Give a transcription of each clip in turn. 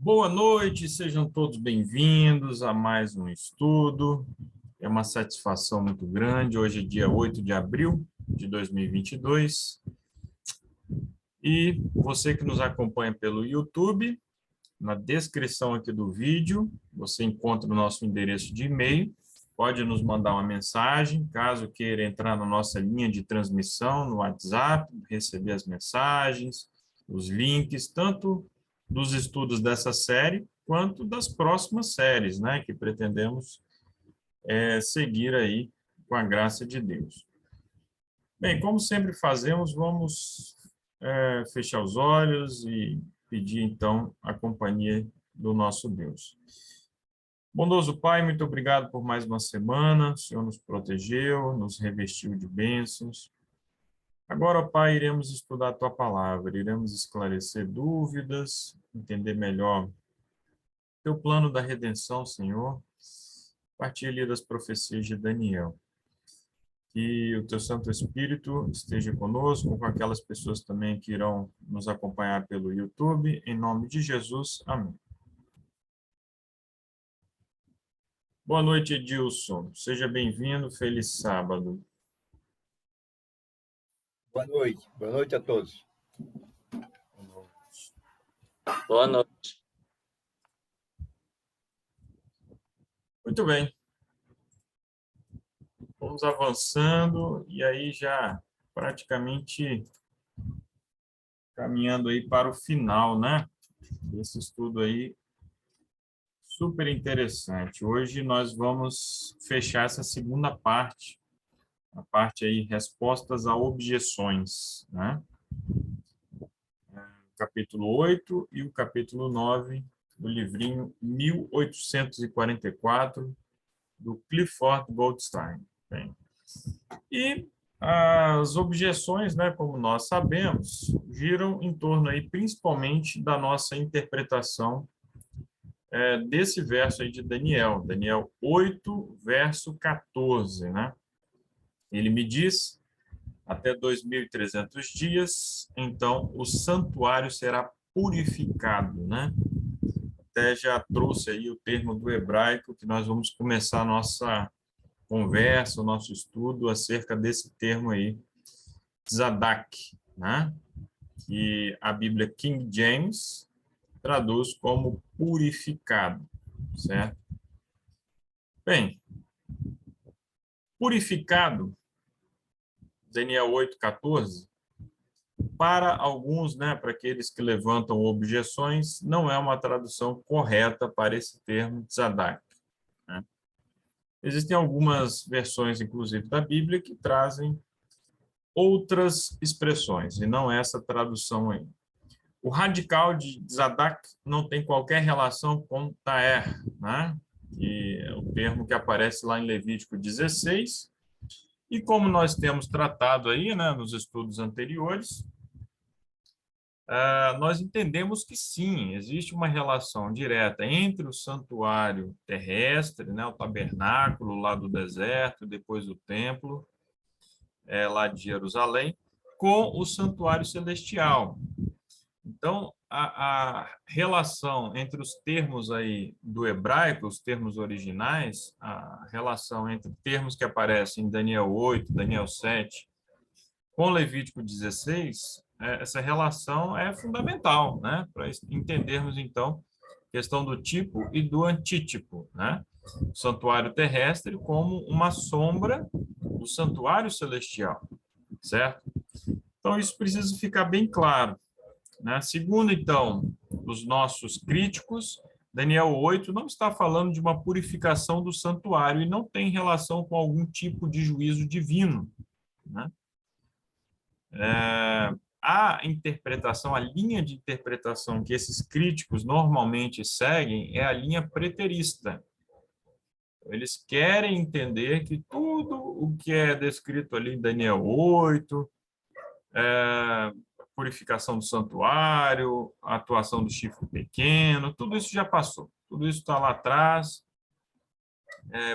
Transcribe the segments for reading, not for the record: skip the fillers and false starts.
Boa noite, sejam todos bem-vindos a mais um estudo. É uma satisfação muito grande. Hoje é dia 8 de abril de 2022. E você que nos acompanha pelo YouTube, na descrição aqui do vídeo, você encontra o nosso endereço de e-mail. Pode nos mandar uma mensagem, caso queira entrar na nossa linha de transmissão no WhatsApp, receber as mensagens, os links, tanto dos estudos dessa série, quanto das próximas séries, né, que pretendemos seguir aí com a graça de Deus. Bem, como sempre fazemos, vamos fechar os olhos e pedir, então, a companhia do nosso Deus. Bondoso Pai, muito obrigado por mais uma semana. O Senhor nos protegeu, nos revestiu de bênçãos. Agora, ó Pai, iremos estudar a Tua palavra, iremos esclarecer dúvidas, entender melhor Teu plano da redenção, Senhor, a partir ali das profecias de Daniel. Que o Teu Santo Espírito esteja conosco, com aquelas pessoas também que irão nos acompanhar pelo YouTube. Em nome de Jesus, amém. Boa noite, Edilson. Seja bem-vindo. Feliz sábado. Boa noite a todos. Boa noite. Muito bem. Vamos avançando e aí já praticamente caminhando aí para o final, né? Esse estudo aí super interessante. Hoje nós vamos fechar essa segunda parte, a parte aí respostas a objeções, né? Capítulo 8 e o capítulo 9 do livrinho 1844 do Clifford Goldstein. Bem, e as objeções, né, como nós sabemos, giram em torno aí principalmente da nossa interpretação desse verso aí de Daniel, Daniel 8, verso 14, né? Ele me diz, até 2.300 dias, então o santuário será purificado, né? Até já trouxe aí o termo do hebraico, que nós vamos começar a nossa conversa, o nosso estudo acerca desse termo aí, Tzadak, né? Que a Bíblia King James traduz como purificado, certo? Bem, purificado, Daniel 8:14, para alguns, né, para aqueles que levantam objeções, não é uma tradução correta para esse termo Tzadak, né? Existem algumas versões, inclusive, da Bíblia que trazem outras expressões, e não essa tradução aí. O radical de Tzadak não tem qualquer relação com Taer, né? Que é o termo que aparece lá em Levítico 16. E como nós temos tratado aí, né, nos estudos anteriores, nós entendemos que sim, existe uma relação direta entre o santuário terrestre, né, o tabernáculo lá do deserto, depois o templo, lá de Jerusalém, com o santuário celestial. Então, a relação entre os termos aí do hebraico, os termos originais, a relação entre termos que aparecem em Daniel 8, Daniel 7, com Levítico 16, essa relação é fundamental, né? Para entendermos, então, a questão do tipo e do antítipo, né? O santuário terrestre como uma sombra do santuário celestial, certo? Então, isso precisa ficar bem claro, né? Segundo, então, os nossos críticos, Daniel 8 não está falando de uma purificação do santuário e não tem relação com algum tipo de juízo divino, né? A interpretação, a linha de interpretação que esses críticos normalmente seguem é a linha preterista. Eles querem entender que tudo o que é descrito ali em Daniel 8, purificação do santuário, a atuação do chifre pequeno, tudo isso já passou. Tudo isso está lá atrás,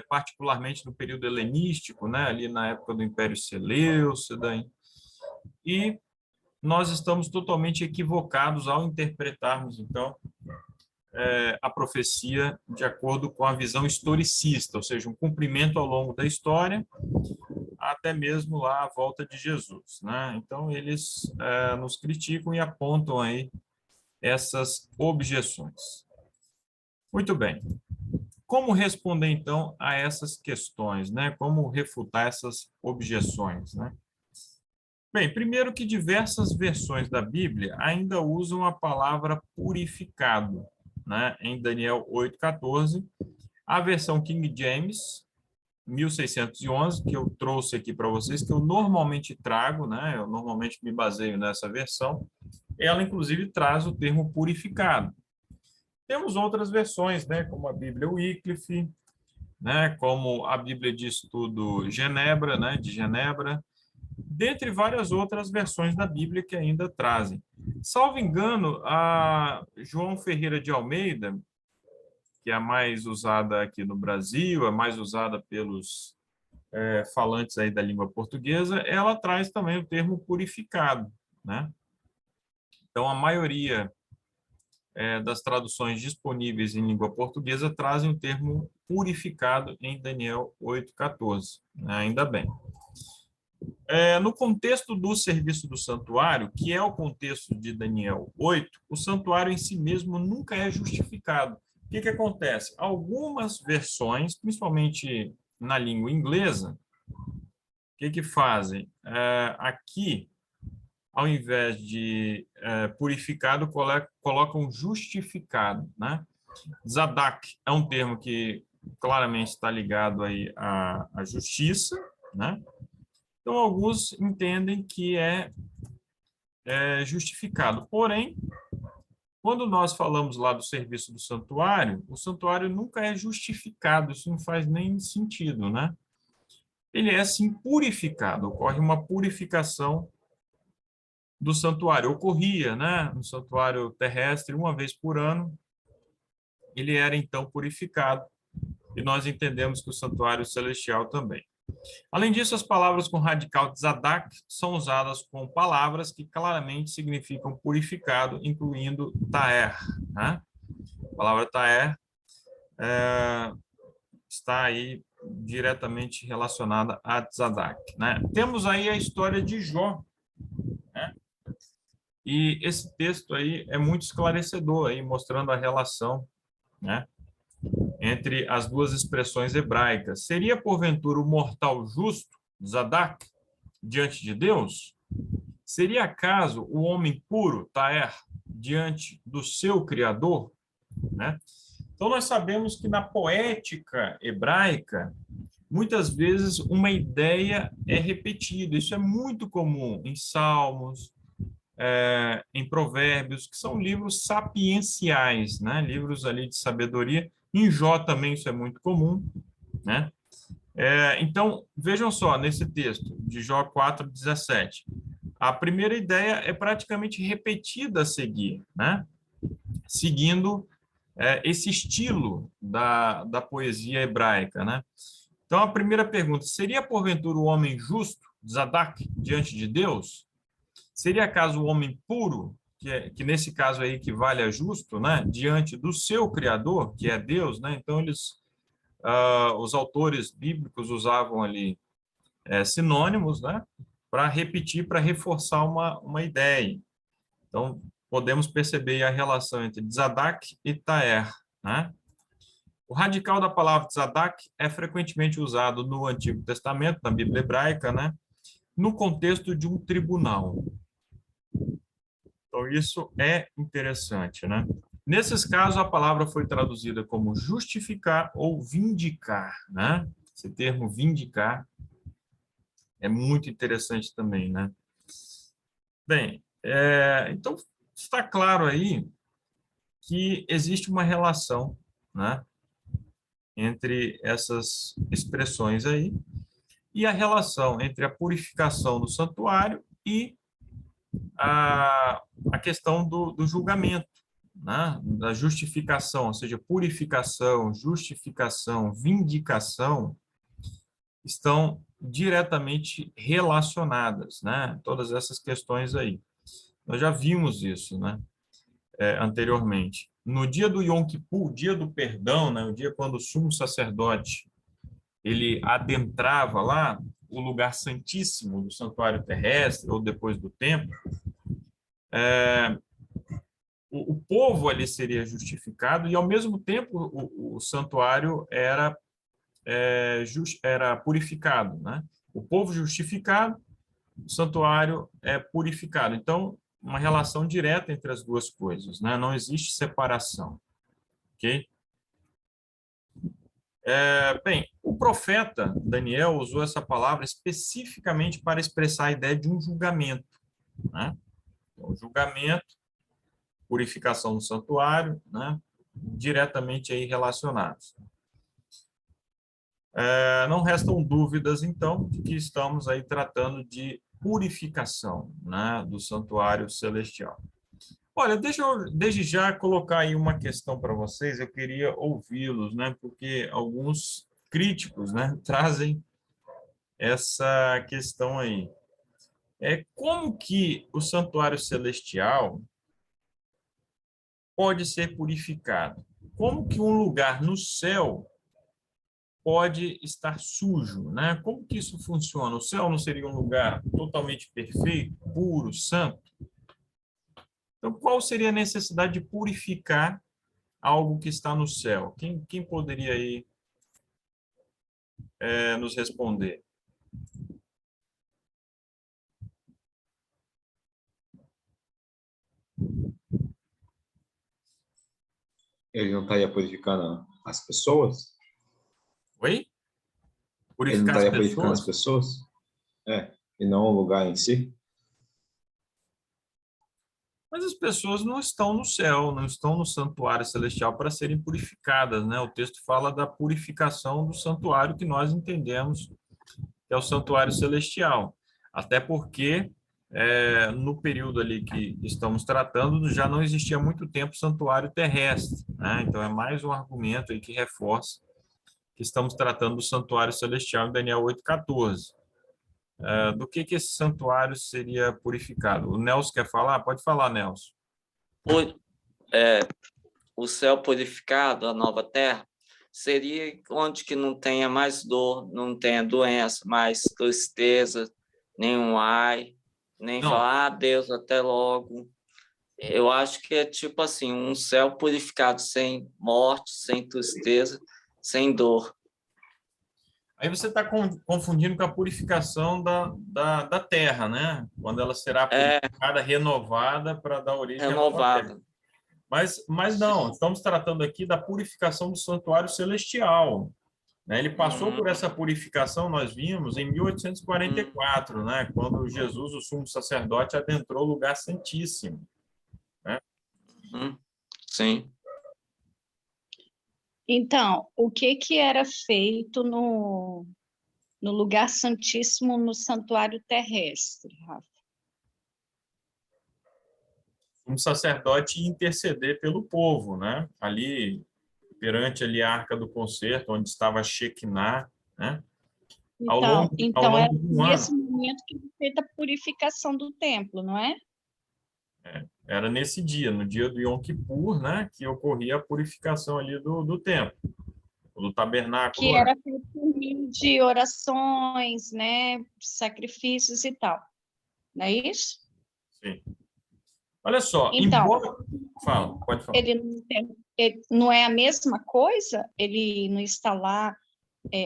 particularmente no período helenístico, né, ali na época do Império Seleucida. E nós estamos totalmente equivocados ao interpretarmos, então, a profecia de acordo com a visão historicista, ou seja, um cumprimento ao longo da história, até mesmo lá a volta de Jesus, né? Então, eles nos criticam e apontam aí essas objeções. Muito bem. Como responder, então, a essas questões, né? Como refutar essas objeções, né? Bem, primeiro que diversas versões da Bíblia ainda usam a palavra purificado, né? Em Daniel 8,14, a versão King James, 1611, que eu trouxe aqui para vocês, que eu normalmente trago, né? Eu normalmente me baseio nessa versão, ela, inclusive, traz o termo purificado. Temos outras versões, né, como a Bíblia Wycliffe, né, como a Bíblia de Estudo Genebra, né, de Genebra, dentre várias outras versões da Bíblia que ainda trazem. Salvo engano, a João Ferreira de Almeida, que é a mais usada aqui no Brasil, a mais usada pelos falantes aí da língua portuguesa, ela traz também o termo purificado, né? Então, a maioria das traduções disponíveis em língua portuguesa trazem o termo purificado em Daniel 8,14. Ainda bem. No contexto do serviço do santuário, que é o contexto de Daniel 8, o santuário em si mesmo nunca é justificado. O que acontece? Algumas versões, principalmente na língua inglesa, o que fazem? Aqui, ao invés de purificado, colocam justificado, né? Zadak é um termo que claramente está ligado aí à justiça, né? Então, alguns entendem que é justificado. Porém, quando nós falamos lá do serviço do santuário, o santuário nunca é justificado, isso não faz nem sentido, né? Ele é, sim, purificado, ocorre uma purificação do santuário. Ocorria, né, no santuário terrestre, uma vez por ano, ele era então purificado, e nós entendemos que o santuário celestial também. Além disso, as palavras com radical tzadak são usadas com palavras que claramente significam purificado, incluindo taer, né? A palavra taer está aí diretamente relacionada a tzadak, né? Temos aí a história de Jó, né? E esse texto aí é muito esclarecedor, aí, mostrando a relação, né, entre as duas expressões hebraicas. Seria, porventura, o mortal justo, Zadak, diante de Deus? Seria, acaso, o homem puro, Taer, diante do seu Criador? Né? Então, nós sabemos que na poética hebraica, muitas vezes uma ideia é repetida. Isso é muito comum em Salmos, em Provérbios, que são livros sapienciais, né? Livros ali de sabedoria. Em Jó também isso é muito comum, né? Então, vejam só, nesse texto de Jó 4:17, a primeira ideia é praticamente repetida a seguir, né? Seguindo esse estilo da poesia hebraica, né? Então, a primeira pergunta, seria porventura o homem justo, Zadak, diante de Deus? Seria acaso o homem puro, que nesse caso aí equivale a justo, né? Diante do seu Criador, que é Deus, né? Então, os autores bíblicos usavam ali sinônimos, né? Para repetir, para reforçar uma ideia. Então, podemos perceber a relação entre Tzadak e Taer, né? O radical da palavra Tzadak é frequentemente usado no Antigo Testamento, na Bíblia hebraica, né? No contexto de um tribunal. Então, isso é interessante, né? Nesses casos, a palavra foi traduzida como justificar ou vindicar, né? Esse termo vindicar é muito interessante também, né? Bem, então está claro aí que existe uma relação, né, entre essas expressões aí e a relação entre a purificação do santuário e a questão do julgamento, né, da justificação, ou seja, purificação, justificação, vindicação, estão diretamente relacionadas, né? Todas essas questões aí. Nós já vimos isso, né? anteriormente. No dia do Yom Kippur, dia do perdão, né, o dia quando o sumo sacerdote ele adentrava lá o lugar santíssimo do santuário terrestre ou depois do templo, o povo ali seria justificado e, ao mesmo tempo, o santuário era purificado, né? O povo justificado, o santuário é purificado. Então, uma relação direta entre as duas coisas, né? Não existe separação, ok? Bem, o profeta Daniel usou essa palavra especificamente para expressar a ideia de um julgamento, né? Então, julgamento, purificação do santuário, né? Diretamente aí relacionados. Não restam dúvidas, então, de que estamos aí tratando de purificação, né, do santuário celestial. Olha, deixa eu desde já colocar aí uma questão para vocês, eu queria ouvi-los, né, porque alguns críticos, né, trazem essa questão aí. Como que o santuário celestial pode ser purificado? Como que um lugar no céu pode estar sujo, né? Como que isso funciona? O céu não seria um lugar totalmente perfeito, puro, santo? Então, qual seria a necessidade de purificar algo que está no céu? Quem poderia aí nos responder? Ele não estaria purificando as pessoas? Oi? Ele não Purificar as estaria purificando as pessoas? pessoas? E não o lugar em si? Mas as pessoas não estão no céu, não estão no santuário celestial para serem purificadas, né? O texto fala da purificação do santuário que nós entendemos que é o santuário celestial. Até porque no período ali que estamos tratando, já não existia há muito tempo santuário terrestre, né? Então é mais um argumento aí que reforça que estamos tratando do santuário celestial em Daniel 8:14. Do que esse santuário seria purificado? O Nelson quer falar? Pode falar, Nelson. O céu purificado, a nova terra, seria onde que não tenha mais dor, não tenha doença, mais tristeza, nenhum ai, nem Não, falar, Deus, até logo. Eu acho que é tipo assim, um céu purificado, sem morte, sem tristeza, sem dor. aí você está confundindo com a purificação da terra, né? Quando ela será purificada, renovada para dar origem à nova terra. Renovada. Mas não, estamos tratando aqui da purificação do santuário celestial, né? Ele passou por essa purificação, nós vimos, em 1844, né? Quando Jesus, o sumo sacerdote, adentrou o lugar santíssimo, né? Sim. Então, o que era feito no lugar santíssimo no santuário terrestre, Rafa? Um sacerdote interceder pelo povo, né? Ali, perante ali a Arca do Concerto, onde estava a Shekinah, né? Ao Então era longo de um nesse ano. momento que foi feita a purificação do templo, não é? Era nesse dia, no dia do Yom Kippur, né? Que ocorria a purificação ali do templo, do tabernáculo. Que era feito por meio de orações, né? Sacrifícios e tal. Não é isso? Sim. Olha só, Então, Fala, pode falar. ele não é a mesma coisa? Ele não está lá,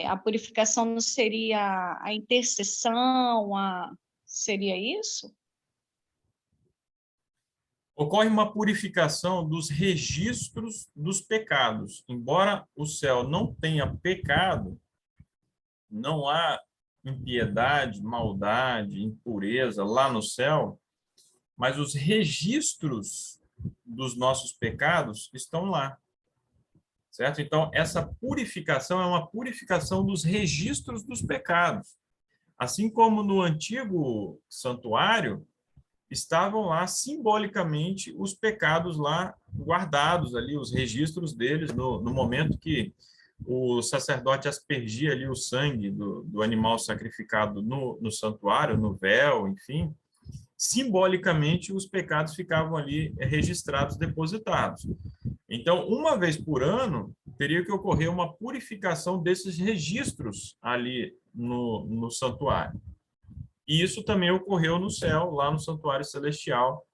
a purificação não seria a intercessão, seria isso? Ocorre uma purificação dos registros dos pecados. Embora o céu não tenha pecado, não há impiedade, maldade, impureza lá no céu, mas os registros dos nossos pecados estão lá, certo? Então, essa purificação é uma purificação dos registros dos pecados. Assim como no antigo santuário, estavam lá simbolicamente os pecados lá guardados ali, os registros deles, no momento que o sacerdote aspergia ali o sangue do animal sacrificado no santuário, no véu, enfim, simbolicamente os pecados ficavam ali registrados, depositados. Então, uma vez por ano, teria que ocorrer uma purificação desses registros ali no santuário. E isso também ocorreu no céu, lá no santuário celestial,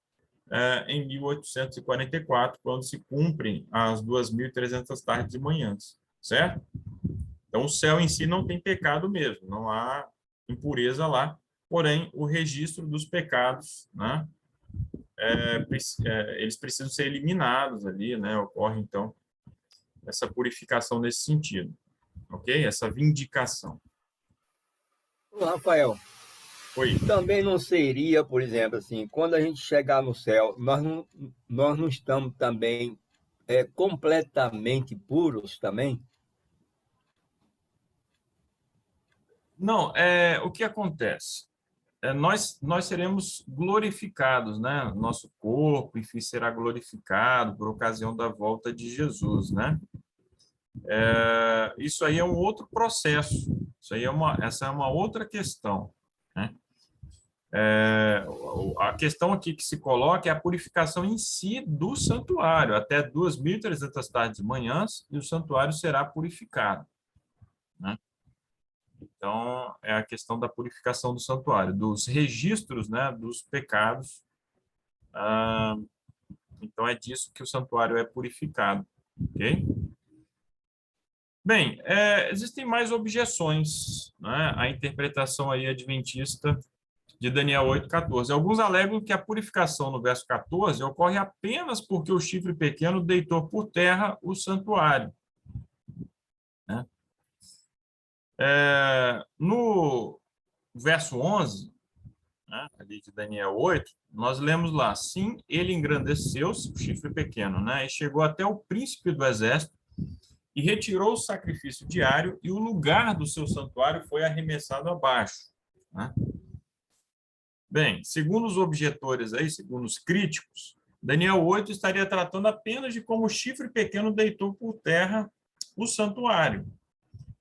em 1844, quando se cumprem as 2.300 tardes e manhãs, certo? Então, o céu em si não tem pecado mesmo, não há impureza lá, porém, o registro dos pecados, né, eles precisam ser eliminados ali, né, ocorre, então, essa purificação nesse sentido, ok? Essa vindicação. Rafael, Oi. também não seria, por exemplo, assim, quando a gente chegar no céu, nós não estamos também completamente puros também? Não, o que acontece? Nós seremos glorificados, né? Nosso corpo, enfim, será glorificado por ocasião da volta de Jesus, né? Isso aí é um outro processo, essa é uma outra questão, né? A questão aqui que se coloca é a purificação em si do santuário, até 2.300 tardes e manhãs, e o santuário será purificado, né? Então, é a questão da purificação do santuário, dos registros, né, dos pecados. Então, é disso que o santuário é purificado, ok? Bem, existem mais objeções, né, à interpretação aí adventista de Daniel 8:14. Alguns alegam que a purificação no verso 14 ocorre apenas porque o chifre pequeno deitou por terra o santuário, né? No verso 11, né, ali de Daniel 8, nós lemos lá, sim, ele engrandeceu-se, o chifre pequeno, né, e chegou até o príncipe do exército e retirou o sacrifício diário e o lugar do seu santuário foi arremessado abaixo, né? Bem, segundo os objetores aí, segundo os críticos, Daniel 8 estaria tratando apenas de como o chifre pequeno deitou por terra o santuário.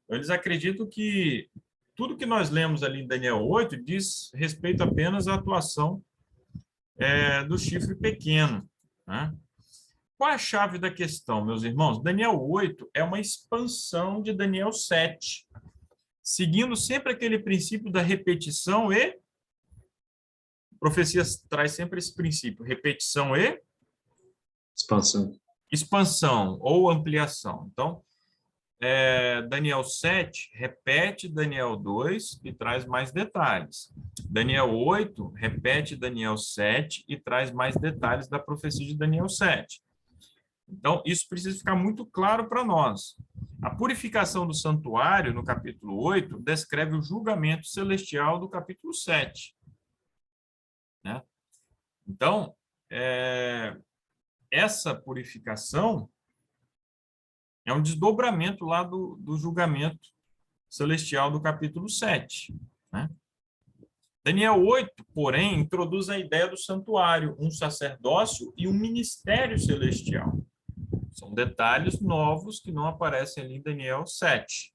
Eles acreditam que tudo que nós lemos ali em Daniel 8 diz respeito apenas à atuação do chifre pequeno, né? Qual é a chave da questão, meus irmãos? Daniel 8 é uma expansão de Daniel 7, seguindo sempre aquele princípio da repetição e... Profecias traz sempre esse princípio, repetição e... Expansão ou ampliação. Então, Daniel 7 repete Daniel 2 e traz mais detalhes. Daniel 8 repete Daniel 7 e traz mais detalhes da profecia de Daniel 7. Então, isso precisa ficar muito claro para nós. A purificação do santuário, no capítulo 8, descreve o julgamento celestial do capítulo 7. Né? Então, essa purificação é um desdobramento lá do julgamento celestial do capítulo 7. Né? Daniel 8, porém, introduz a ideia do santuário, um sacerdócio e um ministério celestial. São detalhes novos que não aparecem ali em Daniel 7.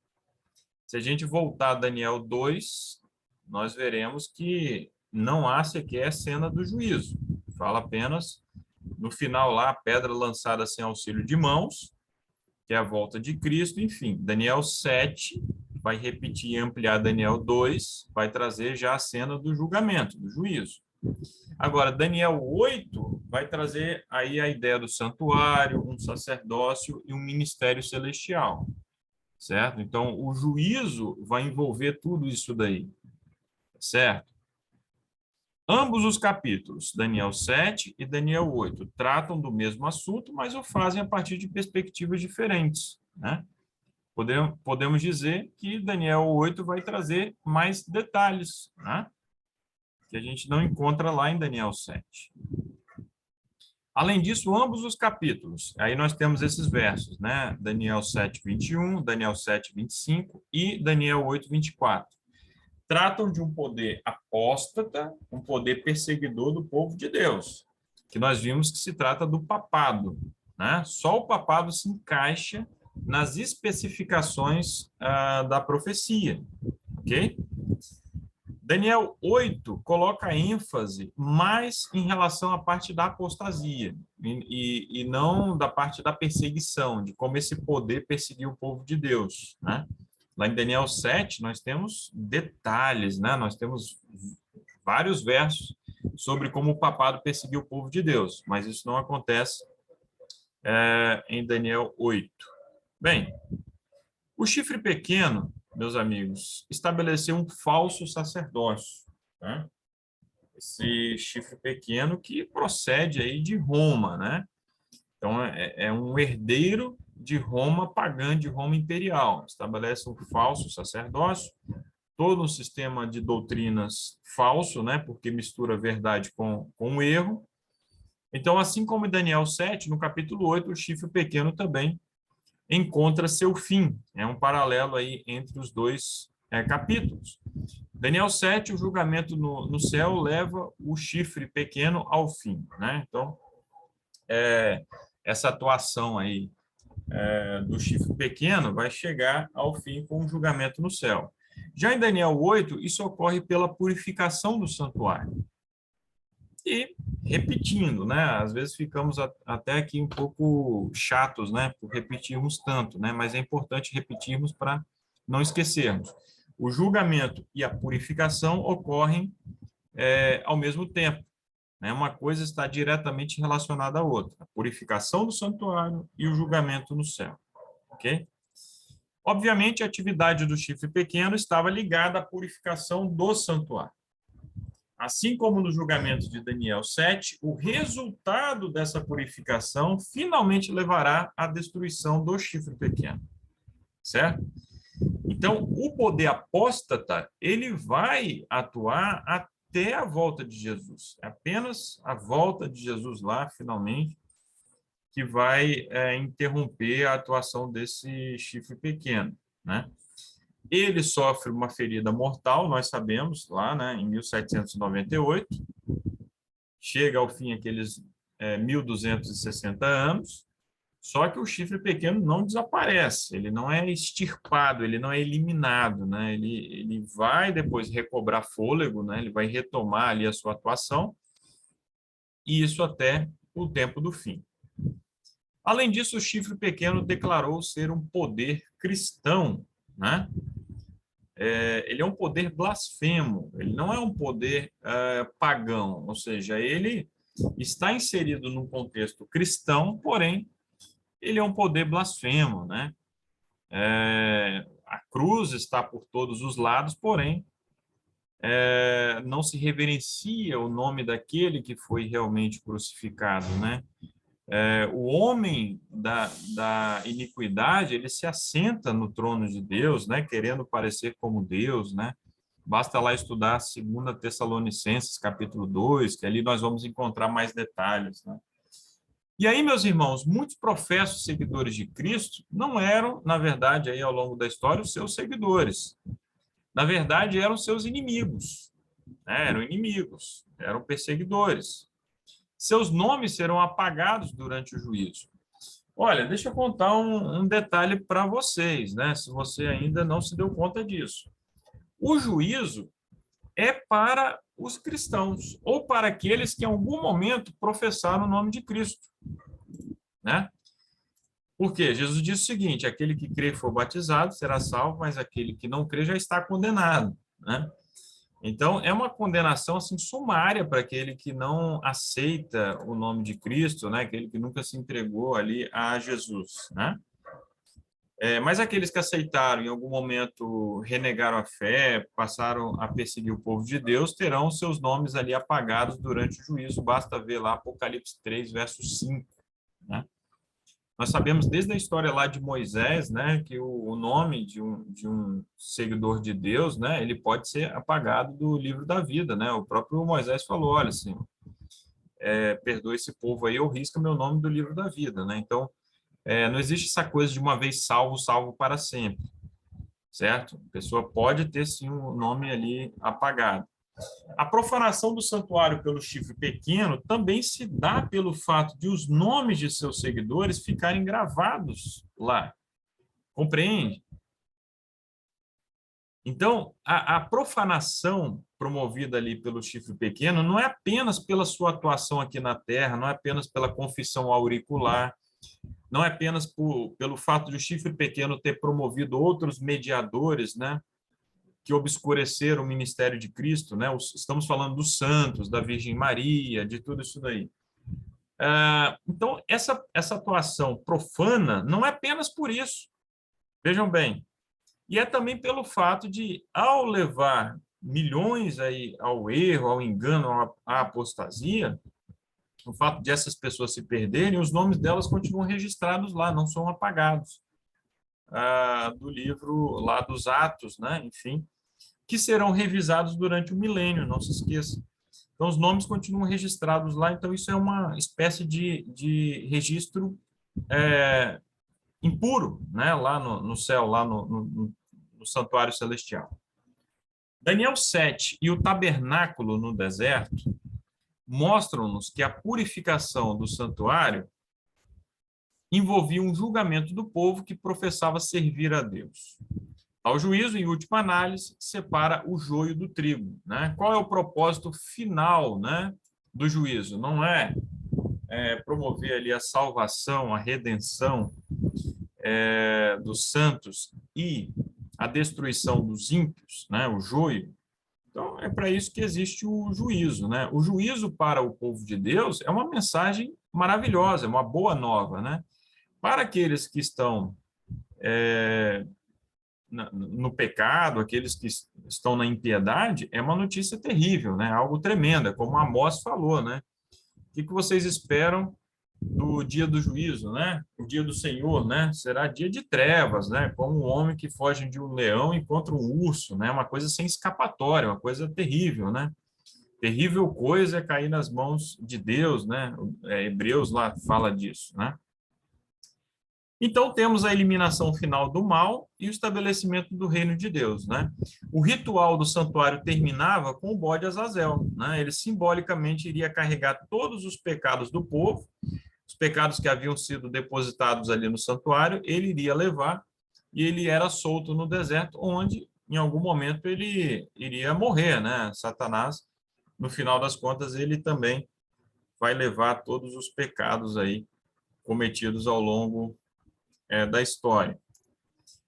Se a gente voltar a Daniel 2, nós veremos que não há sequer cena do juízo. Fala apenas, no final lá, a pedra lançada sem auxílio de mãos, que é a volta de Cristo, enfim. Daniel 7 vai repetir e ampliar Daniel 2, vai trazer já a cena do julgamento, do juízo. Agora, Daniel 8 vai trazer aí a ideia do santuário, um sacerdócio e um ministério celestial, certo? Então, o juízo vai envolver tudo isso daí, certo? Ambos os capítulos, Daniel 7 e Daniel 8, tratam do mesmo assunto, mas o fazem a partir de perspectivas diferentes, né? Podemos dizer que Daniel 8 vai trazer mais detalhes, né? Que a gente não encontra lá em Daniel 7. Além disso, ambos os capítulos, aí nós temos esses versos, né? Daniel 7, 21, Daniel 7, 25 e Daniel 8, 24. Tratam de um poder apóstata, um poder perseguidor do povo de Deus, que nós vimos que se trata do papado, né? Só o papado se encaixa nas especificações da profecia, ok? Daniel 8 coloca ênfase mais em relação à parte da apostasia e não da parte da perseguição, de como esse poder perseguiu o povo de Deus, né? Lá em Daniel 7, nós temos detalhes, né? Nós temos vários versos sobre como o papado perseguiu o povo de Deus, mas isso não acontece em Daniel 8. Bem, o chifre pequeno, meus amigos, estabeleceu um falso sacerdócio, né? Esse chifre pequeno que procede aí de Roma, né? Então, é um herdeiro de Roma pagã, de Roma imperial. Estabelece um falso sacerdócio, todo um sistema de doutrinas falso, né? Porque mistura verdade com erro. Então, assim como em Daniel 7, no capítulo 8, o chifre pequeno também encontra seu fim. É um paralelo aí entre os dois capítulos. Daniel 7, o julgamento no céu leva o chifre pequeno ao fim, né? Então, essa atuação aí do chifre pequeno vai chegar ao fim com o julgamento no céu. Já em Daniel 8, isso ocorre pela purificação do santuário. E, repetindo, né? Às vezes ficamos até aqui um pouco chatos, né? Por repetirmos tanto, né? Mas é importante repetirmos para não esquecermos. O julgamento e a purificação ocorrem ao mesmo tempo, né? Uma coisa está diretamente relacionada à outra. A purificação do santuário e o julgamento no céu. Ok? Obviamente, a atividade do chifre pequeno estava ligada à purificação do santuário. Assim como no julgamento de Daniel 7, o resultado dessa purificação finalmente levará à destruição do chifre pequeno. Certo? Então, o poder apóstata, ele vai atuar até a volta de Jesus. É apenas a volta de Jesus lá, finalmente, que vai interromper a atuação desse chifre pequeno, né? Ele sofre uma ferida mortal, nós sabemos, lá, né, em 1798. Chega ao fim aqueles 1260 anos, só que o chifre pequeno não desaparece, ele não é extirpado, ele não é eliminado, né? Ele vai depois recobrar fôlego, né? Ele vai retomar ali a sua atuação, e isso até o tempo do fim. Além disso, o chifre pequeno declarou ser um poder cristão, né? Ele é um poder blasfemo, ele não é um poder pagão, ou seja, ele está inserido num contexto cristão, porém, ele é um poder blasfemo, né? A cruz está por todos os lados, porém, não se reverencia o nome daquele que foi realmente crucificado, né? O homem da iniquidade, ele se assenta no trono de Deus, né? Querendo parecer como Deus, né? Basta lá estudar 2 Tessalonicenses, capítulo 2, que ali nós vamos encontrar mais detalhes, né? E aí, meus irmãos, muitos professos seguidores de Cristo não eram, na verdade, aí ao longo da história, os seus seguidores. Na verdade, eram seus inimigos, né? Eram inimigos, eram perseguidores. Seus nomes serão apagados durante o juízo. Olha, deixa eu contar um detalhe para vocês, né? Se você ainda não se deu conta disso. O juízo é para os cristãos, ou para aqueles que em algum momento professaram o nome de Cristo, né? Porque Jesus disse o seguinte: aquele que crê e for batizado será salvo, mas aquele que não crê já está condenado, né? Então, é uma condenação assim sumária para aquele que não aceita o nome de Cristo, né? Aquele que nunca se entregou ali a Jesus, né? Mas aqueles que aceitaram, em algum momento renegaram a fé, passaram a perseguir o povo de Deus, terão seus nomes ali apagados durante o juízo. Basta ver lá Apocalipse 3, verso 5, né? Nós sabemos desde a história lá de Moisés, né, que o nome de um seguidor de Deus, né, ele pode ser apagado do livro da vida, né? O próprio Moisés falou: olha, Senhor, perdoa esse povo aí, eu risco meu nome do livro da vida, né? Então, não existe essa coisa de uma vez salvo, salvo para sempre, certo? A pessoa pode ter, sim, o nome ali apagado. A profanação do santuário pelo chifre pequeno também se dá pelo fato de os nomes de seus seguidores ficarem gravados lá. Compreende? Então, a profanação promovida ali pelo chifre pequeno não é apenas pela sua atuação aqui na Terra, não é apenas pela confissão auricular, não é apenas pelo fato de o chifre pequeno ter promovido outros mediadores, né, que obscureceram o ministério de Cristo, né? Estamos falando dos santos, da Virgem Maria, de tudo isso daí. Então, essa atuação profana não é apenas por isso, vejam bem, e é também pelo fato de, ao levar milhões aí ao erro, ao engano, à apostasia, o fato de essas pessoas se perderem, os nomes delas continuam registrados lá, não são apagados do livro lá dos Atos, né? Enfim, que serão revisados durante o milênio, não se esqueça. Então, os nomes continuam registrados lá, então isso é uma espécie de registro impuro, né? Lá no céu, lá no santuário celestial. Daniel 7 e o tabernáculo no deserto mostram-nos que a purificação do santuário envolvia um julgamento do povo que professava servir a Deus. Ao juízo, em última análise, separa o joio do trigo, né? Qual é o propósito final, né, do juízo? Não é promover ali a salvação, a redenção dos santos e a destruição dos ímpios, né, o joio. Então, é para isso que existe o juízo, né? O juízo para o povo de Deus é uma mensagem maravilhosa, é uma boa nova, né? Para aqueles que estão no pecado, aqueles que estão na impiedade, é uma notícia terrível, né? Algo tremendo, é como Amós falou, né? O que vocês esperam do dia do juízo, né? O dia do Senhor, né? Será dia de trevas, né? Como um homem que foge de um leão encontra um urso, né? Uma coisa sem escapatória, uma coisa terrível, né? Terrível coisa é cair nas mãos de Deus, né? Hebreus lá fala disso, né? Então, temos a eliminação final do mal e o estabelecimento do reino de Deus, né? O ritual do santuário terminava com o bode Azazel, né? Ele simbolicamente iria carregar todos os pecados do povo, os pecados que haviam sido depositados ali no santuário, ele iria levar e ele era solto no deserto, onde, em algum momento, ele iria morrer, né? Satanás, no final das contas, ele também vai levar todos os pecados aí cometidos ao longo da história.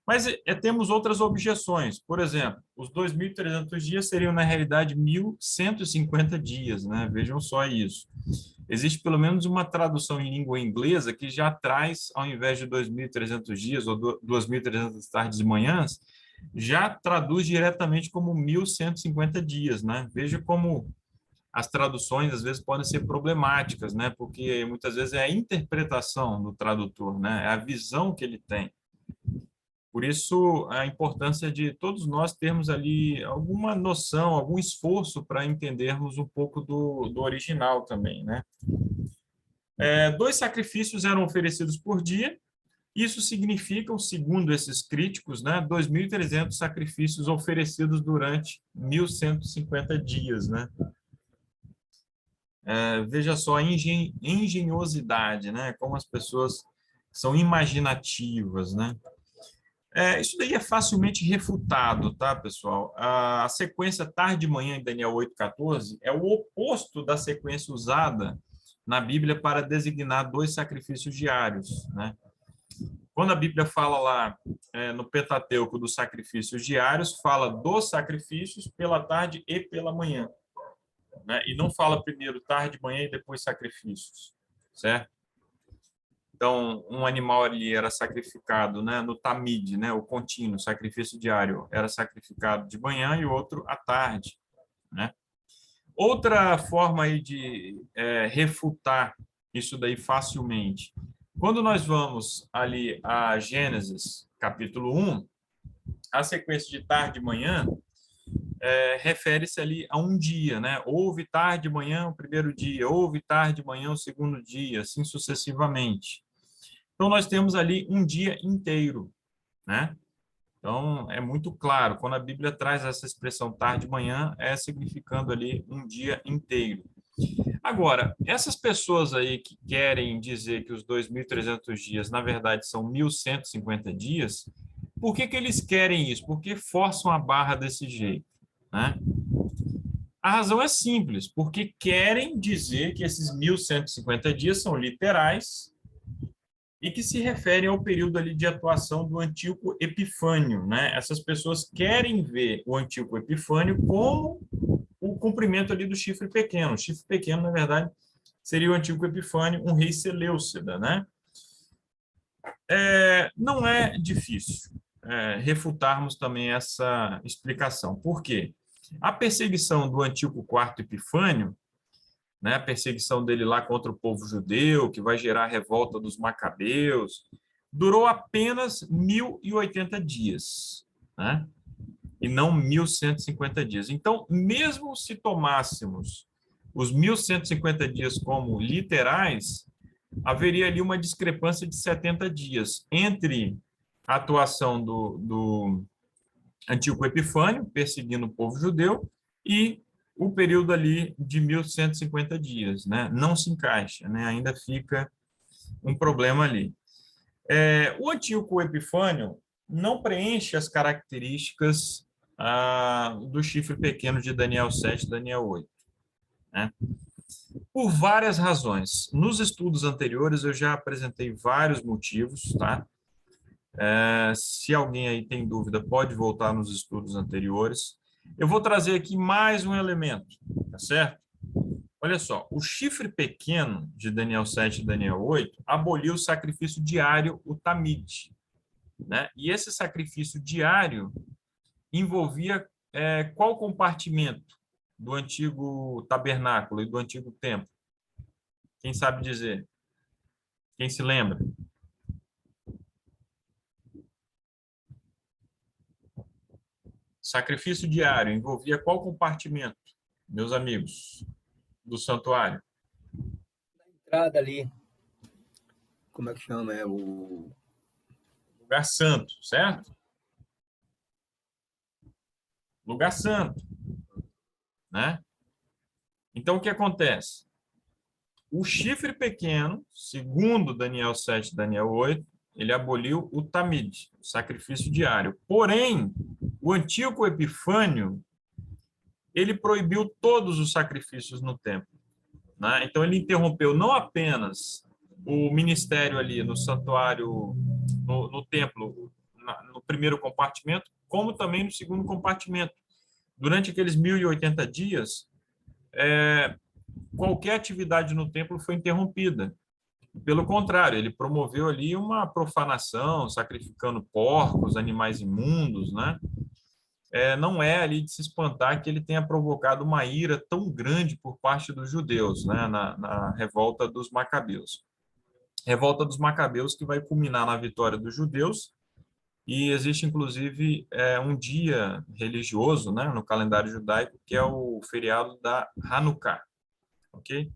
Mas temos outras objeções. Por exemplo, os 2.300 dias seriam, na realidade, 1.150 dias, né? Vejam só isso. Existe pelo menos uma tradução em língua inglesa que já traz, ao invés de 2.300 dias ou 2.300 tardes e manhãs, já traduz diretamente como 1.150 dias, né? Veja como as traduções às vezes podem ser problemáticas, né? Porque muitas vezes é a interpretação do tradutor, né? É a visão que ele tem. Por isso, a importância de todos nós termos ali alguma noção, algum esforço para entendermos um pouco do original também, né? 2 sacrifícios eram oferecidos por dia. Isso significa, segundo esses críticos, né, 2.300 sacrifícios oferecidos durante 1.150 dias, né? Veja só a engenhosidade, né? Como as pessoas são imaginativas, né? Isso daí é facilmente refutado, tá, pessoal? A sequência tarde e manhã em Daniel 8:14 é o oposto da sequência usada na Bíblia para designar 2 sacrifícios diários, né? Quando a Bíblia fala lá no Pentateuco dos sacrifícios diários, fala dos sacrifícios pela tarde e pela manhã, né? E não fala primeiro tarde, manhã e depois sacrifícios, certo? Então, um animal ali era sacrificado, né, no tamid, né, o contínuo, sacrifício diário, era sacrificado de manhã e o outro à tarde, né? Outra forma aí de refutar isso daí facilmente, quando nós vamos ali a Gênesis, capítulo 1, a sequência de tarde e manhã refere-se ali a um dia, né? Houve tarde e manhã o primeiro dia, houve tarde e manhã o segundo dia, assim sucessivamente. Então, nós temos ali um dia inteiro, né? Então, é muito claro, quando a Bíblia traz essa expressão tarde e manhã, é significando ali um dia inteiro. Agora, essas pessoas aí que querem dizer que os 2.300 dias, na verdade, são 1.150 dias, por que que eles querem isso? Por que forçam a barra desse jeito, né? A razão é simples, porque querem dizer que esses 1.150 dias são literais e que se referem ao período ali de atuação do Antíoco Epifânio, né? Essas pessoas querem ver o Antíoco Epifânio como o cumprimento ali do chifre pequeno. O chifre pequeno, na verdade, seria o Antíoco Epifânio, um rei Seleucida, né? Não é difícil refutarmos também essa explicação. Por quê? A perseguição do Antíoco IV Epifânio, né, a perseguição dele lá contra o povo judeu, que vai gerar a revolta dos Macabeus, durou apenas 1.080 dias, né? E não 1.150 dias. Então, mesmo se tomássemos os 1.150 dias como literais, haveria ali uma discrepância de 70 dias entre a atuação do Antíoco Epifânio, perseguindo o povo judeu, e o período ali de 1.150 dias, né? Não se encaixa, né? Ainda fica um problema ali. O Antíoco Epifânio não preenche as características do chifre pequeno de Daniel 7 e Daniel 8, né? Por várias razões. Nos estudos anteriores, eu já apresentei vários motivos, tá? Se alguém aí tem dúvida, pode voltar nos estudos anteriores. Eu vou trazer aqui mais um elemento, tá certo? Olha só, o chifre pequeno de Daniel 7 e Daniel 8 aboliu o sacrifício diário, o tamid, né? E esse sacrifício diário envolvia qual compartimento do antigo tabernáculo e do antigo templo? Quem sabe dizer? Quem se lembra? Sacrifício diário envolvia qual compartimento, meus amigos, do santuário? Entrada ali, como é que chama? O Lugar santo, certo? Lugar santo, né? Então, o que acontece? O chifre pequeno, segundo Daniel 7 e Daniel 8, ele aboliu o tamid, o sacrifício diário. Porém, o Antíoco Epifânio, ele proibiu todos os sacrifícios no templo, né? Então, ele interrompeu não apenas o ministério ali no santuário, no templo, no primeiro compartimento, como também no segundo compartimento. Durante aqueles 1.080 dias, qualquer atividade no templo foi interrompida. Pelo contrário, ele promoveu ali uma profanação, sacrificando porcos, animais imundos, né? Não é ali de se espantar que ele tenha provocado uma ira tão grande por parte dos judeus, né? Na revolta dos Macabeus. Revolta dos Macabeus que vai culminar na vitória dos judeus, e existe, inclusive, um dia religioso, né, no calendário judaico, que é o feriado da Hanukkah. Ok?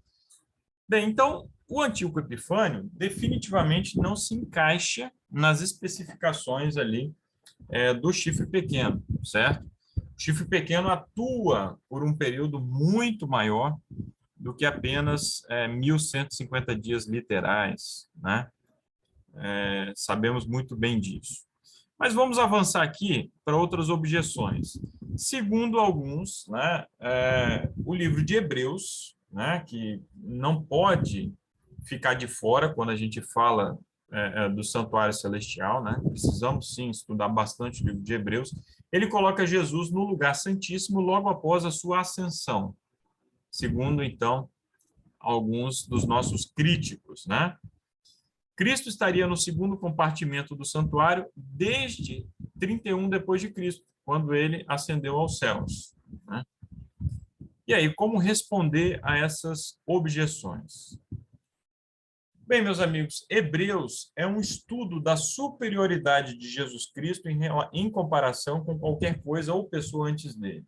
Bem, então, o Antíoco Epifânio definitivamente não se encaixa nas especificações ali do chifre pequeno, certo? O chifre pequeno atua por um período muito maior do que apenas 1.150 dias literais, né? Sabemos muito bem disso. Mas vamos avançar aqui para outras objeções. Segundo alguns, né, o livro de Hebreus, né, que não pode ficar de fora quando a gente fala do santuário celestial, né? Precisamos sim estudar bastante o livro de Hebreus. Ele coloca Jesus no lugar santíssimo logo após a sua ascensão, segundo então alguns dos nossos críticos, né? Cristo estaria no segundo compartimento do santuário desde 31 depois de Cristo, quando ele ascendeu aos céus, né? E aí, como responder a essas objeções? Bem, meus amigos, Hebreus é um estudo da superioridade de Jesus Cristo em comparação com qualquer coisa ou pessoa antes dele,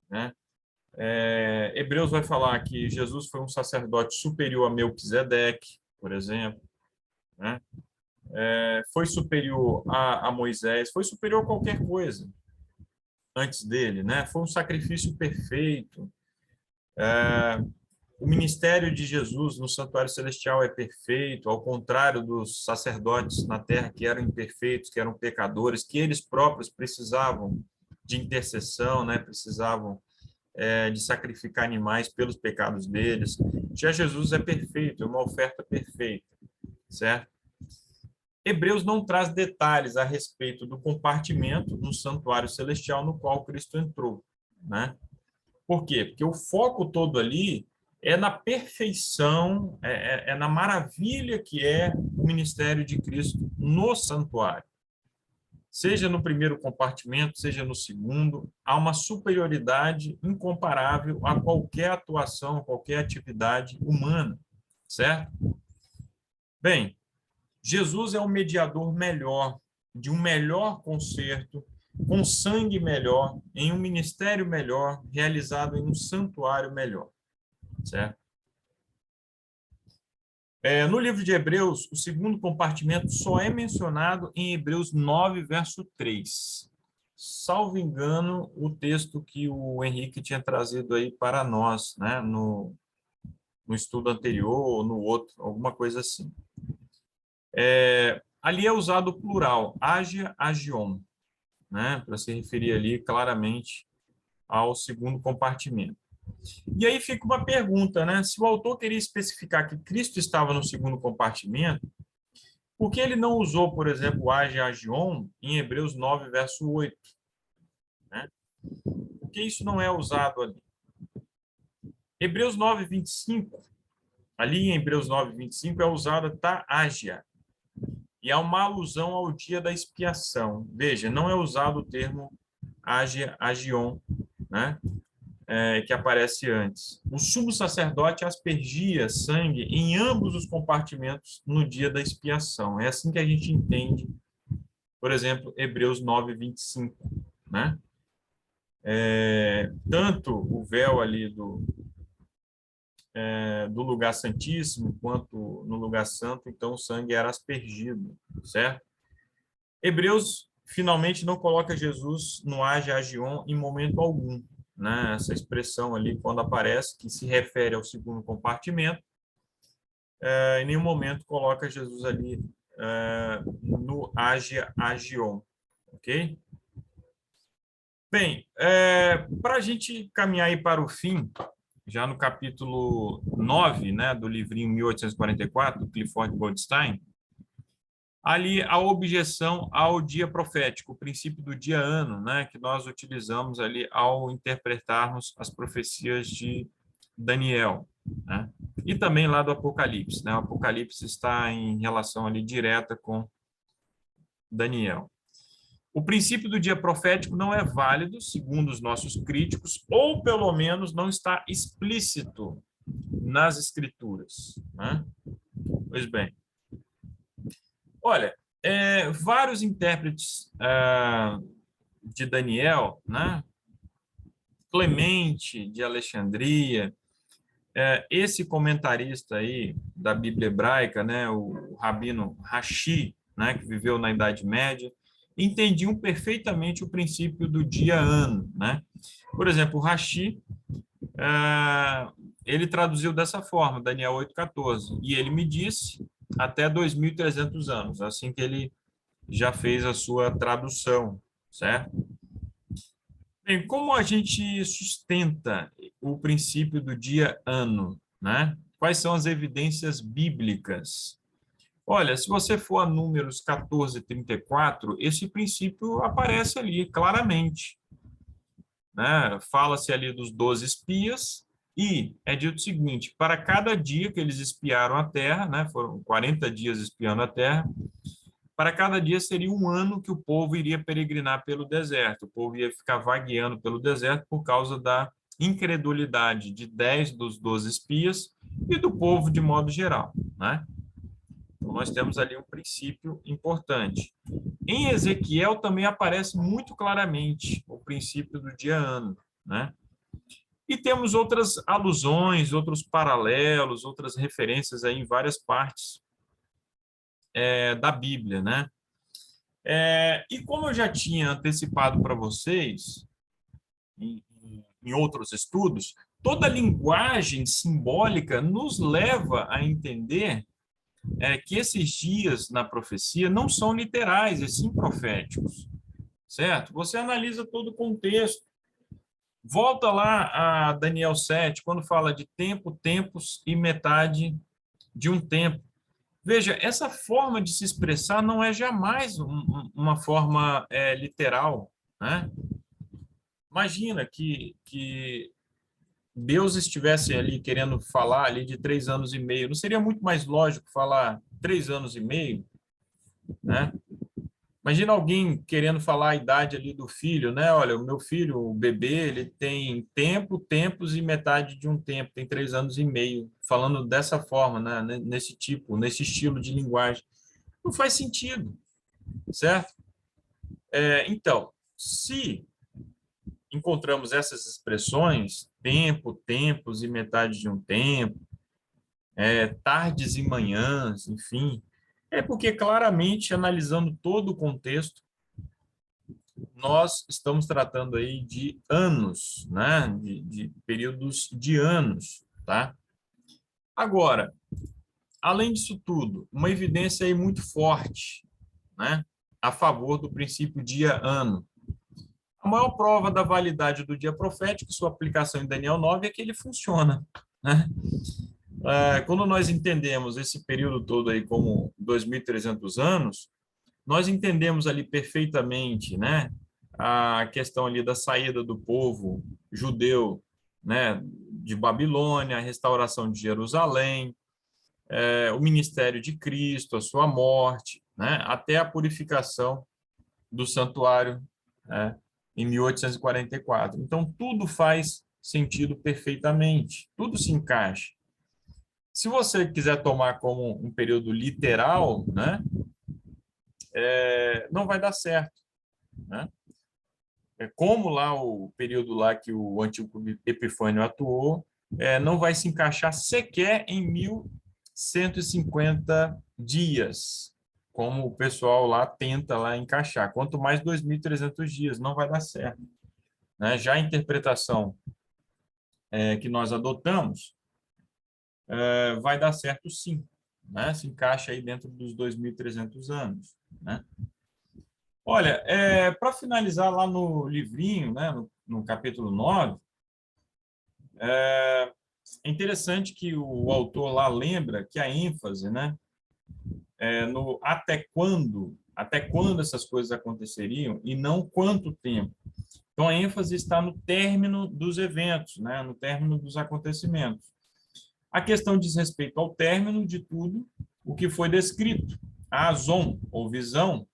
né? Hebreus vai falar que Jesus foi um sacerdote superior a Melquisedeque, por exemplo, né? Foi superior a Moisés, foi superior a qualquer coisa antes dele, né? Foi um sacrifício perfeito. O ministério de Jesus no santuário celestial é perfeito, ao contrário dos sacerdotes na terra que eram imperfeitos, que eram pecadores, que eles próprios precisavam de intercessão, né? Precisavam de sacrificar animais pelos pecados deles. Já Jesus é perfeito, é uma oferta perfeita, certo? Hebreus não traz detalhes a respeito do compartimento no santuário celestial no qual Cristo entrou, né? Por quê? Porque o foco todo ali é na perfeição, é na maravilha que é o ministério de Cristo no santuário. Seja no primeiro compartimento, seja no segundo, há uma superioridade incomparável a qualquer atuação, a qualquer atividade humana, certo? Bem, Jesus é o mediador melhor, de um melhor concerto, com sangue melhor, em um ministério melhor, realizado em um santuário melhor, certo? No livro de Hebreus, o segundo compartimento só é mencionado em Hebreus 9, verso 3. Salvo engano, o texto que o Henrique tinha trazido aí para nós, né? No estudo anterior ou no outro, alguma coisa assim. Ali é usado o plural, Ágia, Agion, né? Para se referir ali claramente ao segundo compartimento. E aí fica uma pergunta, né? Se o autor queria especificar que Cristo estava no segundo compartimento, por que ele não usou, por exemplo, Ágia, Agion em Hebreus 9, verso 8? Né? Por que isso não é usado ali? Hebreus 9, 25, ali em Hebreus 9, 25 é usada tá Ágia, e há uma alusão ao dia da expiação. Veja, não é usado o termo Ágia, Agion, né? Que aparece antes. O sumo sacerdote aspergia sangue em ambos os compartimentos no dia da expiação. É assim que a gente entende, por exemplo, Hebreus 9, 25, né? Tanto o véu ali do lugar santíssimo, quanto no lugar santo, então o sangue era aspergido, certo? Hebreus, finalmente, não coloca Jesus no Ágia, Agion em momento algum, né? Essa expressão ali, quando aparece, que se refere ao segundo compartimento, em nenhum momento coloca Jesus ali no Ágia, Agion, ok? Bem, para a gente caminhar aí para o fim, já no capítulo 9, né, do livrinho 1844, Clifford Goldstein, ali a objeção ao dia profético, o princípio do dia-ano, né, que nós utilizamos ali ao interpretarmos as profecias de Daniel, né, e também lá do Apocalipse, né, o Apocalipse está em relação ali direta com Daniel. O princípio do dia profético não é válido, segundo os nossos críticos, ou pelo menos não está explícito nas Escrituras, né? Pois bem, olha, vários intérpretes de Daniel, né? Clemente de Alexandria, esse comentarista aí da Bíblia hebraica, né? O rabino Rashi, né? Que viveu na Idade Média, entendiam perfeitamente o princípio do dia-ano, né? Por exemplo, o Rashi, ele traduziu dessa forma, Daniel 8,14, e ele me disse até 2.300 anos, assim que ele já fez a sua tradução, certo? Bem, como a gente sustenta o princípio do dia-ano, né? Quais são as evidências bíblicas? Olha, se você for a Números 14, 34, esse princípio aparece ali claramente, né? Fala-se ali dos 12 espias e é dito o seguinte: para cada dia que eles espiaram a terra, né? Foram 40 dias espiando a terra, para cada dia seria um ano que o povo iria peregrinar pelo deserto, o povo ia ficar vagueando pelo deserto por causa da incredulidade de 10 dos 12 espias e do povo de modo geral, né? Então, nós temos ali um princípio importante. Em Ezequiel também aparece muito claramente o princípio do dia-ano, né? E temos outras alusões, outros paralelos, outras referências aí em várias partes da Bíblia, né? E como eu já tinha antecipado para vocês, em outros estudos, toda linguagem simbólica nos leva a entender que esses dias na profecia não são literais, e sim proféticos, certo? Você analisa todo o contexto. Volta lá a Daniel 7, quando fala de tempo, tempos e metade de um tempo. Veja, essa forma de se expressar não é jamais uma forma literal, né? Imagina que Deus estivesse ali querendo falar ali de 3 anos e meio. Não seria muito mais lógico falar 3 anos e meio, né? Imagina alguém querendo falar a idade ali do filho, né? Olha, o meu filho, o bebê, ele tem tempo, tempos e metade de um tempo, tem 3 anos e meio, falando dessa forma, né? Nesse tipo, nesse estilo de linguagem. Não faz sentido, certo? Então, se encontramos essas expressões, tempo, tempos e metade de um tempo, tardes e manhãs, enfim, é porque claramente, analisando todo o contexto, nós estamos tratando aí de anos, né? De períodos de anos, tá? Agora, além disso tudo, uma evidência aí muito forte, né? A favor do princípio dia-ano. A maior prova da validade do dia profético, sua aplicação em Daniel 9, é que ele funciona, né? Quando nós entendemos esse período todo aí como 2.300 anos, nós entendemos ali perfeitamente, né, a questão ali da saída do povo judeu, né, de Babilônia, a restauração de Jerusalém, o ministério de Cristo, a sua morte, né, até a purificação do santuário, né, em 1844. Então, tudo faz sentido perfeitamente, tudo se encaixa. Se você quiser tomar como um período literal, né, não vai dar certo, né? Como lá o período lá que o Antíoco Epifânio atuou, não vai se encaixar sequer em 1.150 dias, como o pessoal lá tenta lá encaixar. Quanto mais 2.300 dias, não vai dar certo, né? Já a interpretação que nós adotamos vai dar certo sim, né? Se encaixa aí dentro dos 2.300 anos, né? Olha, para finalizar lá no livrinho, né, no capítulo 9, é interessante que o autor lá lembra que a ênfase, né, no até quando essas coisas aconteceriam e não quanto tempo. Então, a ênfase está no término dos eventos, né, no término dos acontecimentos. A questão diz respeito ao término de tudo o que foi descrito. A azon, ou visão,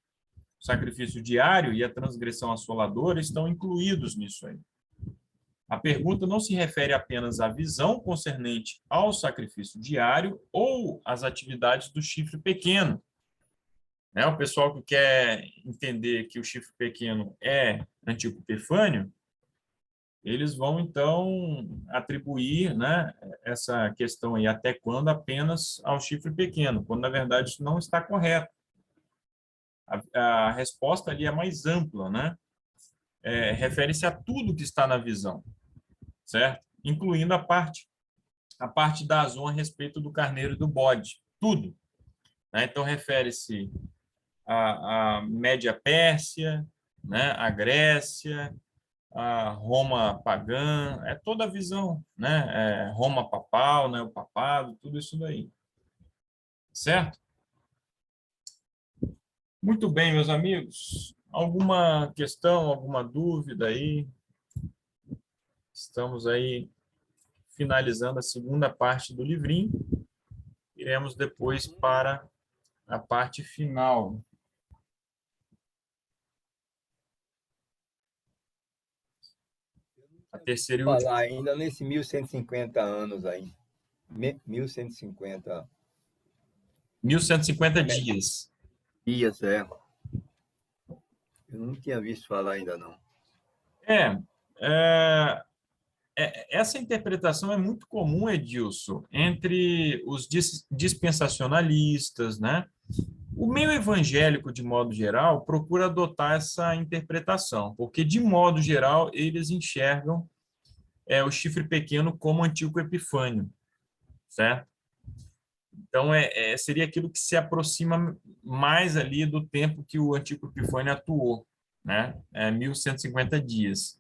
o sacrifício diário e a transgressão assoladora estão incluídos nisso aí. A pergunta não se refere apenas à visão concernente ao sacrifício diário ou às atividades do chifre pequeno. O pessoal que quer entender que o chifre pequeno é Antíoco Epifânio, eles vão, então, atribuir, né, essa questão aí, até quando, apenas ao chifre pequeno, quando, na verdade, isso não está correto. A resposta ali é mais ampla, né? Refere-se a tudo que está na visão, certo? Incluindo a parte da azon a respeito do carneiro e do bode, tudo, né? Então, refere-se à Média Pérsia, né? A Grécia, a Roma pagã, toda a visão, né? Roma papal, né? O papado, tudo isso daí, certo? Muito bem, meus amigos. Alguma questão, alguma dúvida aí? Estamos aí finalizando a segunda parte do livrinho. Iremos depois para a parte final. A terceira e última. Falar ainda nesse 1.150 anos aí. 1.150 1.150 dias. dias, Eu não tinha visto falar ainda, não. Essa interpretação é muito comum, Edilson, entre os dispensacionalistas, né? O meio evangélico, de modo geral, procura adotar essa interpretação, porque, de modo geral, eles enxergam é o chifre pequeno como Antíoco Epifânio, certo? Então, seria aquilo que se aproxima mais ali do tempo que o Antíoco Epifânio atuou, né? 1.150 dias.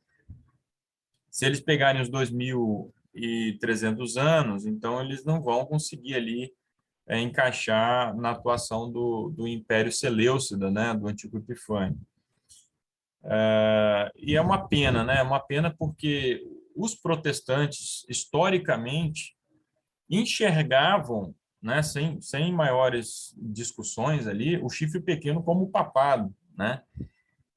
Se eles pegarem os 2.300 anos, então eles não vão conseguir ali encaixar na atuação do Império Seleucida, né? Do Antíoco Epifânio. E é uma pena, né? É uma pena porque os protestantes, historicamente, enxergavam, né, sem maiores discussões ali, o chifre pequeno como o papado, né?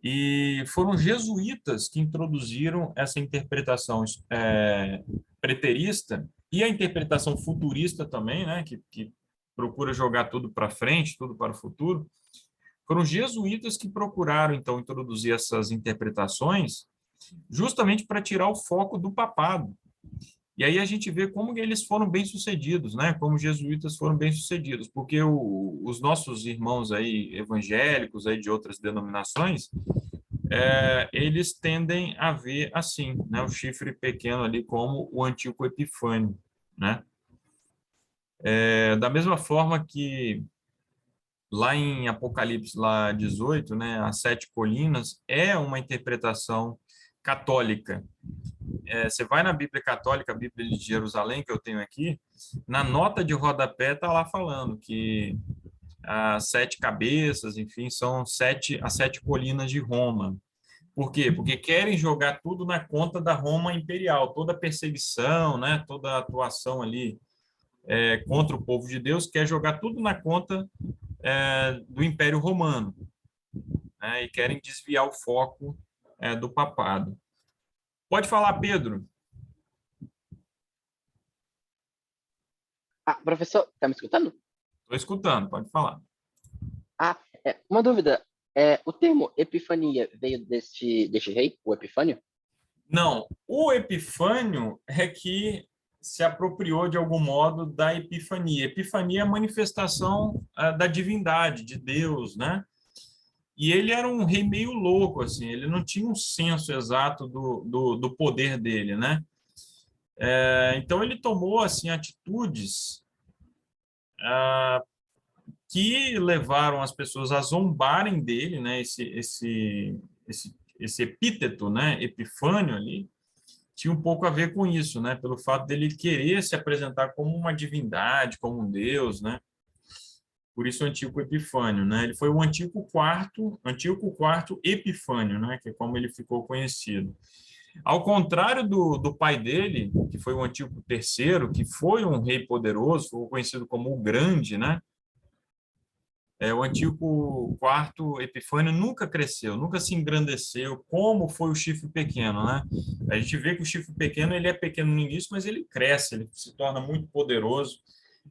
E foram jesuítas que introduziram essa interpretação preterista e a interpretação futurista também, né, que procura jogar tudo para frente, tudo para o futuro. Foram jesuítas que procuraram, então, introduzir essas interpretações justamente para tirar o foco do papado. E aí a gente vê como eles foram bem-sucedidos, né? Como os jesuítas foram bem-sucedidos, porque os nossos irmãos aí evangélicos aí de outras denominações, eles tendem a ver assim, né? O chifre pequeno ali como o Antíoco Epifânio, né? Da mesma forma que lá em Apocalipse lá 18, né? As 7 colinas é uma interpretação católica. Você vai na Bíblia Católica, a Bíblia de Jerusalém, que eu tenho aqui, na nota de rodapé está lá falando que as 7 cabeças, enfim, são as 7 colinas de Roma. Por quê? Porque querem jogar tudo na conta da Roma imperial, toda a perseguição, né, toda a atuação ali contra o povo de Deus, quer jogar tudo na conta do Império Romano, né, e querem desviar o foco do papado. Pode falar, Pedro. Professor, tá me escutando? Estou escutando, pode falar. Uma dúvida. O termo Epifania veio deste rei, o Epifânio? Não, o Epifânio é que se apropriou de algum modo da Epifania. Epifania é a manifestação da divindade, de Deus, né? E ele era um rei meio louco, assim, ele não tinha um senso exato do poder dele, né? Então ele tomou, assim, atitudes que levaram as pessoas a zombarem dele, né? Esse epíteto, né? Epifânio ali, tinha um pouco a ver com isso, né? Pelo fato dele querer se apresentar como uma divindade, como um deus, né? Por isso o Antíoco Epifânio, né? Ele foi o Antíoco IV Epifânio, né? Que é como ele ficou conhecido. Ao contrário do pai dele, que foi o Antíoco III, que foi um rei poderoso, foi conhecido como o Grande, né? O Antíoco IV Epifânio nunca cresceu, nunca se engrandeceu, como foi o chifre pequeno, né? A gente vê que o chifre pequeno, ele é pequeno no início, mas ele cresce, ele se torna muito poderoso.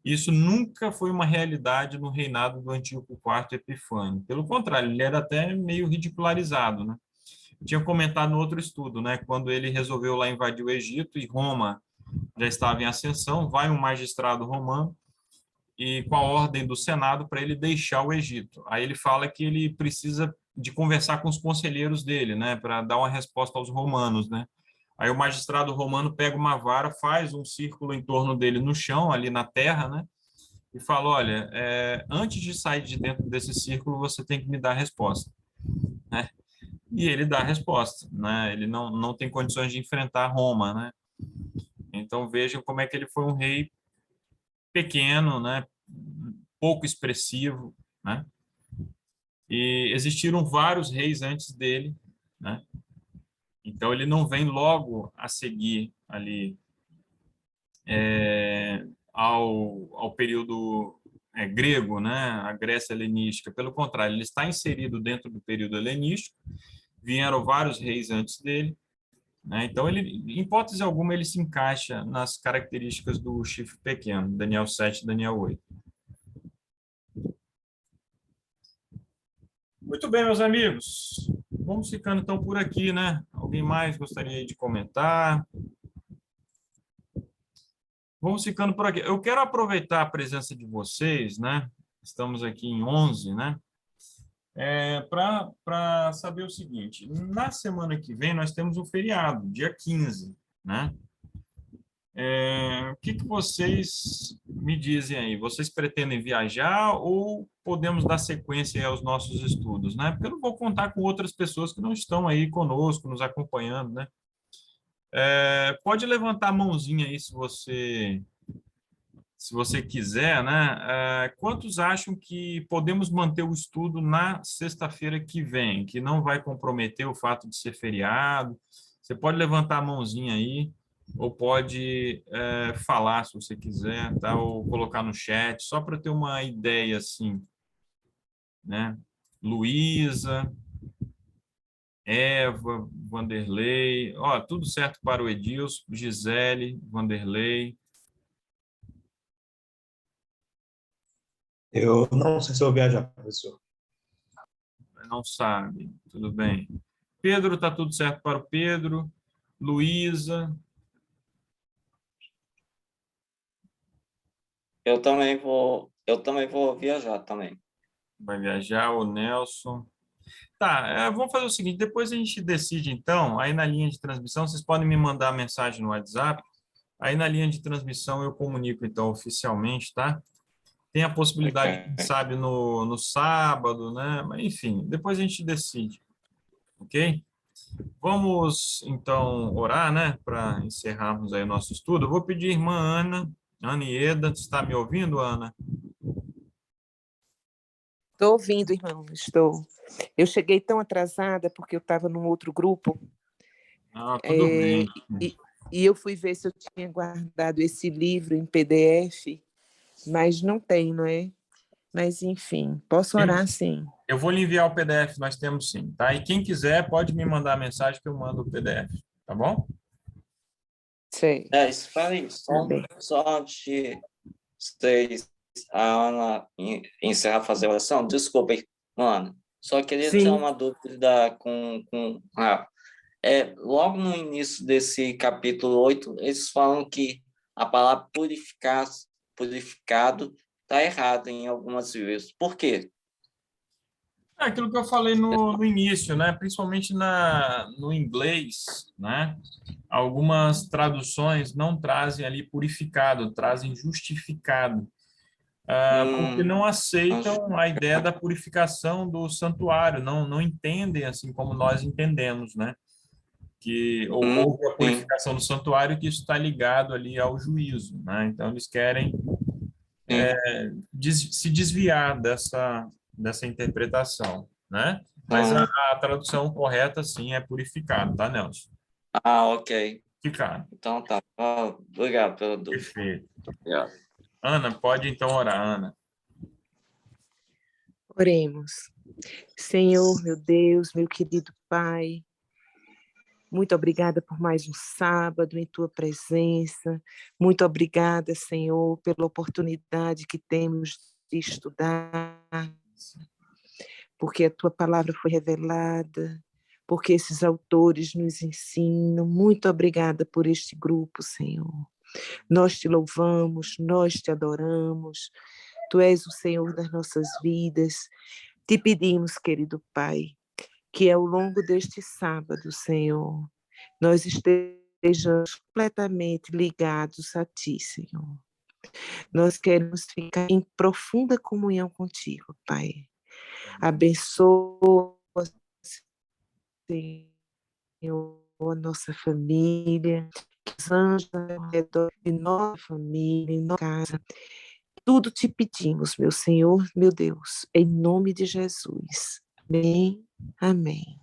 Isso nunca foi uma realidade no reinado do Antíoco IV Epifânio. Pelo contrário, ele era até meio ridicularizado, né? Eu tinha comentado no outro estudo, né? Quando ele resolveu lá invadir o Egito e Roma já estava em ascensão, vai um magistrado romano e com a ordem do Senado para ele deixar o Egito. Aí ele fala que ele precisa de conversar com os conselheiros dele, né, para dar uma resposta aos romanos, né? Aí o magistrado romano pega uma vara, faz um círculo em torno dele no chão, ali na terra, né? E fala, olha, antes de sair de dentro desse círculo, você tem que me dar a resposta, né? E ele dá a resposta, né? Ele não tem condições de enfrentar Roma, né? Então vejam como é que ele foi um rei pequeno, né? Pouco expressivo, né? E existiram vários reis antes dele, né? Então ele não vem logo a seguir ali ao período grego, né? A Grécia helenística. Pelo contrário, ele está inserido dentro do período helenístico. Vieram vários reis antes dele, né? Então ele, em hipótese alguma, ele se encaixa nas características do chifre pequeno, Daniel 7, Daniel 8. Muito bem, meus amigos. Vamos ficando então por aqui, né? Alguém mais gostaria de comentar? Vamos ficando por aqui. Eu quero aproveitar a presença de vocês, né? Estamos aqui em 11, né? Para saber o seguinte: na semana que vem nós temos um feriado, dia 15, né? O que que vocês me dizem aí? Vocês pretendem viajar ou podemos dar sequência aí aos nossos estudos, né? Porque eu não vou contar com outras pessoas que não estão aí conosco, nos acompanhando, né? Pode levantar a mãozinha aí se você quiser, né? Quantos acham que podemos manter o estudo na sexta-feira que vem, que não vai comprometer o fato de ser feriado? Você pode levantar a mãozinha aí, ou pode falar se você quiser, tá? Ou colocar no chat, só para ter uma ideia assim, né? Luísa, Eva, Vanderlei, ó, tudo certo para o Edilson, Gisele, Vanderlei. Eu não sei se eu vou viajar, professor. Não sabe, tudo bem. Pedro, tá tudo certo para o Pedro. Luísa, Eu também vou viajar também. vai viajar, o Nelson. Tá, vamos fazer o seguinte, depois a gente decide então, aí na linha de transmissão, vocês podem me mandar mensagem no WhatsApp, aí na linha de transmissão eu comunico então oficialmente, tá? Tem a possibilidade, quem Ok. sabe, no sábado, né? Mas, enfim, depois a gente decide, ok? Vamos, então, orar, né? Para encerrarmos aí o nosso estudo. Eu vou pedir a irmã Ana Ieda, está me ouvindo, Ana? Estou ouvindo, irmão, estou. Eu cheguei tão atrasada porque eu estava num outro grupo, Ah, tudo bem. e, e eu fui ver se eu tinha guardado esse livro em PDF, mas não tem, não é? Mas, enfim, posso orar sim. Eu vou lhe enviar o PDF, nós temos sim, tá? E quem quiser pode me mandar a mensagem que eu mando o PDF, tá bom? Sei, Espera aí, tá bem. só antes de vocês, a Ana encerrar fazer a oração, desculpa, mano, só queria tirar Sim, uma dúvida logo no início desse capítulo 8 eles falam que a palavra purificado está errada em algumas vezes. Por quê? Aquilo que eu falei no início, né? Principalmente no inglês, né? Algumas traduções não trazem ali purificado, trazem justificado, porque não aceitam a ideia da purificação do santuário, não entendem assim como nós entendemos, né? Que houve a Sim, purificação do santuário, que isso está ligado ali ao juízo, né? Então eles querem sim. se desviar dessa interpretação, né? Mas Hum, a tradução correta, sim, é purificado, tá, Nelson? ok. Purificado. Então tá. Obrigado pela dúvida. Perfeito. Obrigado. Ana, pode então orar, Ana. oremos. Senhor, meu Deus, meu querido Pai, muito obrigada por mais um sábado em tua presença. Muito obrigada, Senhor, pela oportunidade que temos de estudar, porque a tua palavra foi revelada, porque esses autores nos ensinam. Muito obrigada por este grupo, Senhor. Nós te louvamos, nós te adoramos. Tu és o Senhor das nossas vidas. Te pedimos, querido Pai, que ao longo deste sábado, Senhor, nós estejamos completamente ligados a Ti, Senhor. Nós queremos ficar em profunda comunhão contigo, Pai. Abençoa, Senhor, a nossa família, que os anjos ao redor de nossa família, em nossa casa. Tudo te pedimos, meu Senhor, meu Deus, em nome de Jesus. Amém. Amém.